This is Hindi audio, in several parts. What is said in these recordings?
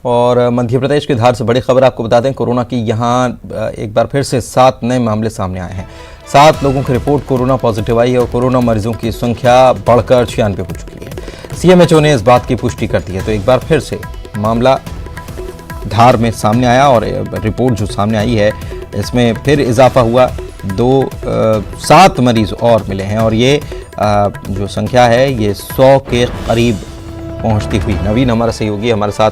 और मध्य प्रदेश के धार से बड़ी खबर आपको बता दें, कोरोना की यहाँ एक बार फिर से 7 नए मामले सामने आए हैं। 7 लोगों की रिपोर्ट कोरोना पॉजिटिव आई है और कोरोना मरीजों की संख्या बढ़कर 96 हो चुकी है। सीएमएचओ ने इस बात की पुष्टि कर दी है। तो एक बार फिर से मामला धार में सामने आया और रिपोर्ट जो सामने आई है इसमें फिर इजाफा हुआ। 7 मरीज और मिले हैं और ये जो संख्या है ये 100 के करीब पहुंचती हुई। नवीन हमारा सहयोगी हमारे साथ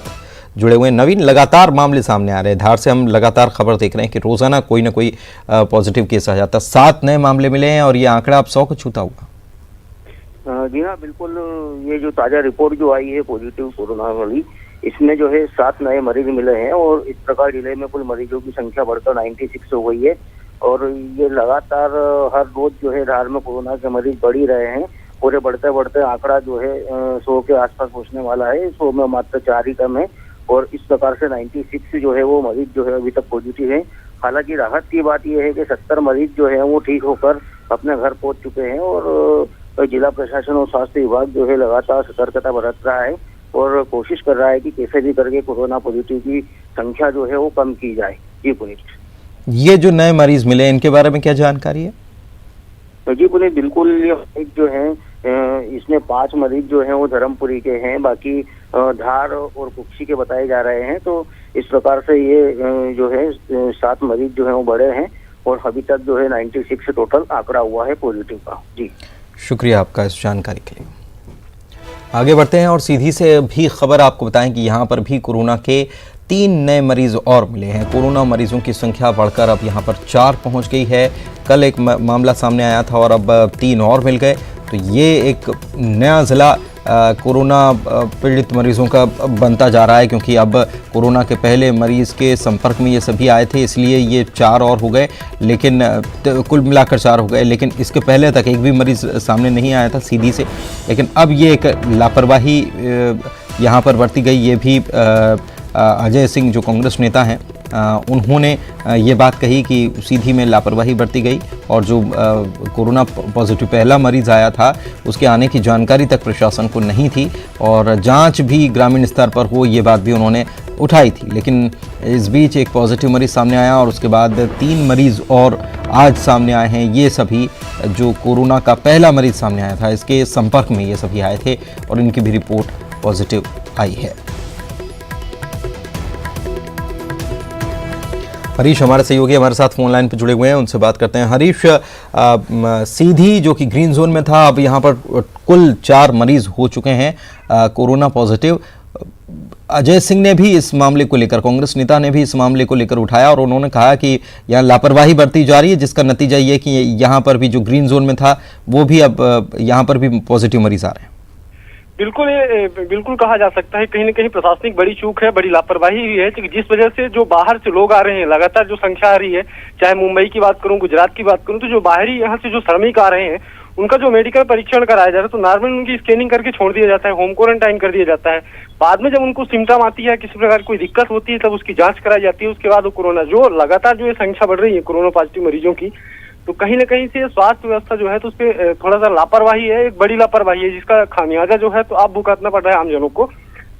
जुड़े हुए हैं। नवीन, लगातार मामले सामने आ रहे हैं धार से, हम लगातार खबर देख रहे हैं कि रोजाना कोई ना कोई पॉजिटिव केस आ जाता है। 7 नए मामले मिले हैं और ये आंकड़ा अब 100 को छूता हुआ। जी हाँ, बिल्कुल। ये जो ताजा रिपोर्ट जो आई है पॉजिटिव कोरोना वाली, इसमें जो है 7 नए मरीज मिले हैं और इस प्रकार जिले में कुल मरीजों की संख्या बढ़कर 96 हो गई है। और ये लगातार हर रोज जो है धार में कोरोना के मरीज बढ़ ही रहे हैं। पूरे बढ़ते बढ़ते आंकड़ा जो है 100 के आसपास पहुंचने वाला है। 100 में मात्र 4 ही कम है और इस प्रकार से 96 जो है वो मरीज जो है अभी तक पॉजिटिव है। हालांकि राहत की बात यह है कि 70 मरीज जो है वो ठीक होकर अपने घर पहुंच चुके हैं और जिला प्रशासन और स्वास्थ्य विभाग जो है लगातार सतर्कता बरत रहा है और कोशिश कर रहा है कि कैसे भी करके कोरोना पॉजिटिव की संख्या जो है वो कम की जाए। जी पुनीत, ये जो नए मरीज मिले इनके बारे में क्या जानकारी है? जी पुनीत, बिल्कुल। एक जो है इसमें 5 मरीज जो हैं वो धर्मपुरी के हैं, बाकी धार और कुक्षी के बताए जा रहे हैं। तो इस प्रकार से ये जो है 7 मरीज जो हैं वो बढ़े हैं और अभी तक जो है 96 टोटल आंकड़ा हुआ है पॉजिटिव का। जी शुक्रिया आपका इस जानकारी के लिए। आगे बढ़ते हैं और सीधी से भी खबर आपको बताएं कि यहाँ पर भी कोरोना के 3 नए मरीज और मिले हैं। कोरोना मरीजों की संख्या बढ़कर अब यहाँ पर 4 पहुँच गई है। कल एक मामला सामने आया था और अब 3 और मिल गए। तो ये एक नया ज़िला कोरोना पीड़ित मरीजों का बनता जा रहा है, क्योंकि अब कोरोना के पहले मरीज़ के संपर्क में ये सभी आए थे, इसलिए ये 4 और हो गए। लेकिन कुल मिलाकर 4 हो गए, लेकिन इसके पहले तक एक भी मरीज़ सामने नहीं आया था सीधी से। लेकिन अब ये एक लापरवाही यहाँ पर बरती गई। ये भी अजय सिंह जो कांग्रेस नेता हैं उन्होंने ये बात कही कि सीधी में लापरवाही बरती गई और जो कोरोना पॉजिटिव पहला मरीज़ आया था उसके आने की जानकारी तक प्रशासन को नहीं थी और जांच भी ग्रामीण स्तर पर हो, ये बात भी उन्होंने उठाई थी। लेकिन इस बीच एक पॉजिटिव मरीज़ सामने आया और उसके बाद 3 मरीज़ और आज सामने आए हैं। ये सभी जो कोरोना का पहला मरीज़ सामने आया था इसके संपर्क में ये सभी आए थे और इनकी भी रिपोर्ट पॉजिटिव आई है। हरीश हमारे सहयोगी हमारे साथ फोन लाइन पर जुड़े हुए हैं, उनसे बात करते हैं। हरीश, सीधी जो कि ग्रीन जोन में था, अब यहाँ पर कुल 4 मरीज हो चुके हैं कोरोना पॉजिटिव। अजय सिंह ने भी इस मामले को लेकर, कांग्रेस नेता ने भी इस मामले को लेकर उठाया और उन्होंने कहा कि यहाँ लापरवाही बरती जा रही है, जिसका नतीजा ये कि यहाँ पर भी जो ग्रीन जोन में था वो भी अब यहाँ पर भी पॉजिटिव मरीज आ रहे हैं। बिल्कुल कहा जा सकता है कहीं न कहीं प्रशासनिक बड़ी चूक है, बड़ी लापरवाही हुई है, जिस वजह से जो बाहर से लोग आ रहे हैं, लगातार जो संख्या आ रही है, चाहे मुंबई की बात करूं, गुजरात की बात करूं, तो जो बाहरी यहाँ से जो श्रमिक आ रहे हैं उनका जो मेडिकल परीक्षण कराया जा रहा है तो नॉर्मल उनकी स्कैनिंग करके छोड़ दिया जाता है, होम क्वारंटाइन कर दिया जाता है। बाद में जब उनको सिम्टम आती है, किसी प्रकार कोई दिक्कत होती है, तब उसकी जांच कराई जाती है। उसके बाद वो कोरोना जो लगातार जो ये संख्या बढ़ रही है कोरोना पॉजिटिव मरीजों की, तो कहीं ना कहीं से स्वास्थ्य व्यवस्था जो है तो उस पर थोड़ा सा लापरवाही है, एक बड़ी लापरवाही है, जिसका खामियाजा जो है तो आप भुगतना पड़ रहा है आमजनों को।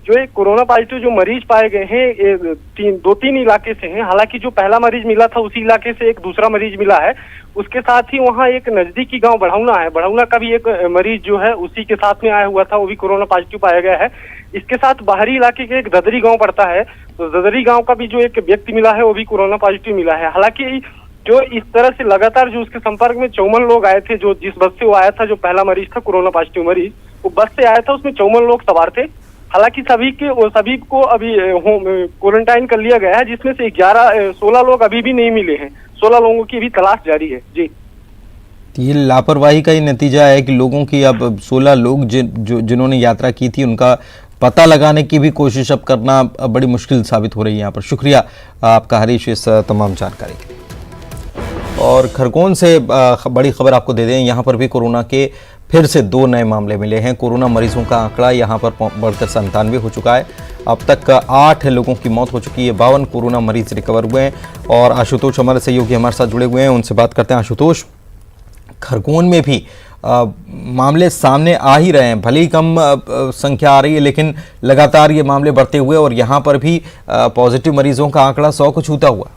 जो एक कोरोना पॉजिटिव जो मरीज पाए गए हैं 2-3 इलाके से हैं। हालांकि जो पहला मरीज मिला था उसी इलाके से एक दूसरा मरीज मिला है। उसके साथ ही वहाँ एक नजदीकी गांव बढ़ौना है, बढ़ौना का भी एक मरीज जो है उसी के साथ में आया हुआ था, वो भी कोरोना पॉजिटिव पाया गया है। इसके साथ बाहरी इलाके के एक ददरी गाँव पड़ता है, तो ददरी गाँव का भी जो एक व्यक्ति मिला है वो भी कोरोना पॉजिटिव मिला है। हालांकि जो इस तरह से लगातार जो उसके संपर्क में 54 लोग आए थे, जो जिस बस से वो आया था, जो पहला मरीज था कोरोना पॉजिटिव मरीज, वो बस से आया था, उसमें 54 लोग सवार थे। हालांकि सभी को अभी होम क्वारंटाइन कर लिया गया है, जिसमें से 16 लोग अभी भी नहीं मिले हैं। 16 लोगों की भी तलाश जारी है। जी, ये लापरवाही का ही नतीजा है कि लोगों की अब 16 लोग जिन्होंने यात्रा की थी उनका पता लगाने की भी कोशिश अब करना बड़ी मुश्किल साबित हो रही है यहाँ पर। शुक्रिया आपका हरीश इस तमाम जानकारी के लिए। और खरगोन से बड़ी खबर आपको दे दें, यहाँ पर भी कोरोना के फिर से 2 नए मामले मिले हैं। कोरोना मरीजों का आंकड़ा यहाँ पर बढ़कर 97 हो चुका है। अब तक 8 लोगों की मौत हो चुकी है, 52 कोरोना मरीज रिकवर हुए हैं। और आशुतोष हमारे सहयोगी हमारे साथ जुड़े हुए हैं, उनसे बात करते हैं। आशुतोष, खरगोन में भी मामले सामने आ ही रहे हैं, भले ही कम संख्या आ रही है, लेकिन लगातार ये मामले बढ़ते हुए और यहाँ पर भी पॉजिटिव मरीजों का आंकड़ा 100 को छूता हुआ।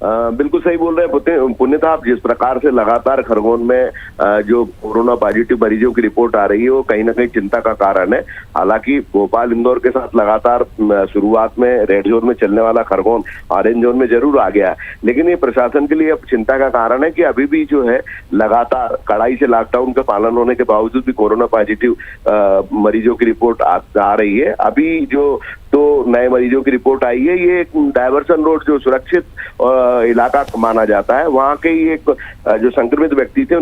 बिल्कुल सही बोल रहे हैं पुण्यता आप। जिस प्रकार से लगातार खरगोन में जो कोरोना पॉजिटिव मरीजों की रिपोर्ट आ रही है वो कहीं ना कहीं चिंता का कारण है। हालांकि भोपाल इंदौर के साथ लगातार शुरुआत में रेड जोन में चलने वाला खरगोन ऑरेंज जोन में जरूर आ गया है, लेकिन ये प्रशासन के लिए अब चिंता का कारण है कि अभी भी जो है लगातार कड़ाई से लॉकडाउन का पालन होने के बावजूद भी कोरोना पॉजिटिव मरीजों की रिपोर्ट आ रही है। अभी जो नए मरीजों की रिपोर्ट आई है, ये एक डायवर्सन रोड जो सुरक्षित इलाका माना जाता है, वहां के ही एक जो संक्रमित व्यक्ति थे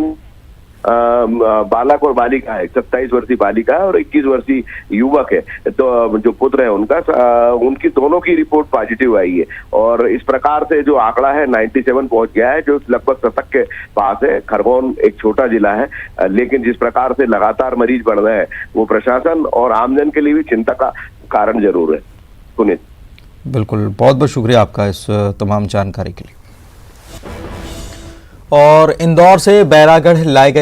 बालक और बालिका है, 27 वर्षीय बालिका है और 21 वर्षीय युवक है, तो जो पुत्र है उनका उनकी दोनों की रिपोर्ट पॉजिटिव आई है और इस प्रकार से जो आंकड़ा है 97 पहुंच गया है, जो लगभग शतक के पास है। खरगोन एक छोटा जिला है, लेकिन जिस प्रकार से लगातार मरीज बढ़ रहे हैं वो प्रशासन और आमजन के लिए भी चिंता का कारण जरूर है। पुनीत, बिल्कुल, बहुत बहुत शुक्रिया आपका इस तमाम जानकारी के लिए। और इंदौर से बैरागढ़ लाए गए